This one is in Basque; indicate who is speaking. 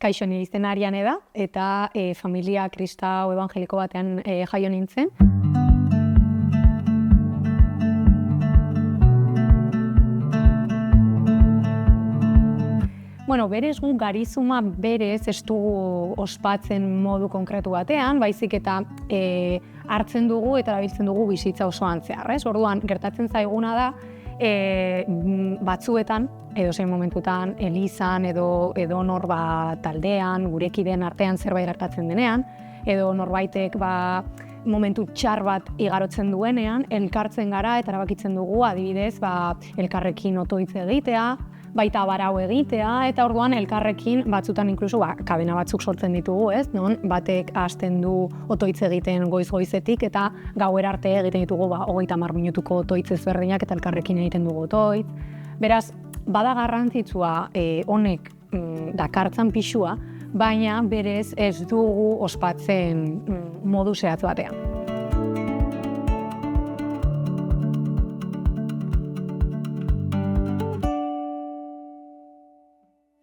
Speaker 1: Kaixo, nire izena Ariane da, eta familia kristau evangeliko batean jaio nintzen. Bueno, berez gu garizuma berez ez dugu ospatzen modu konkretu batean, baizik eta hartzen dugu eta erabiltzen dugu bizitza osoan zehar, ez? Orduan, gertatzen zaiguna da, batzuetan, edozein momentutan, elizan edo nor taldean, gurekideen artean zerbait gertatzen denean, edo norbaitek momentu txar bat igarotzen duenean, elkartzen gara eta erabakitzen dugu, adibidez, elkarrekin otoitz egitea, baita barau egitea, eta orduan elkarrekin batzutan inkluso kabena batzuk sortzen ditugu, ez? Non batek hasten du otoitz egiten goiz-goizetik eta gauera arte egiten ditugu 30 minutuko otoitz ezberdinak eta elkarrekin egiten dugu otoitz. Beraz, bada garrantzitsua honek dakartzan pisua, baina berez ez dugu ospatzen modu zehatz batean.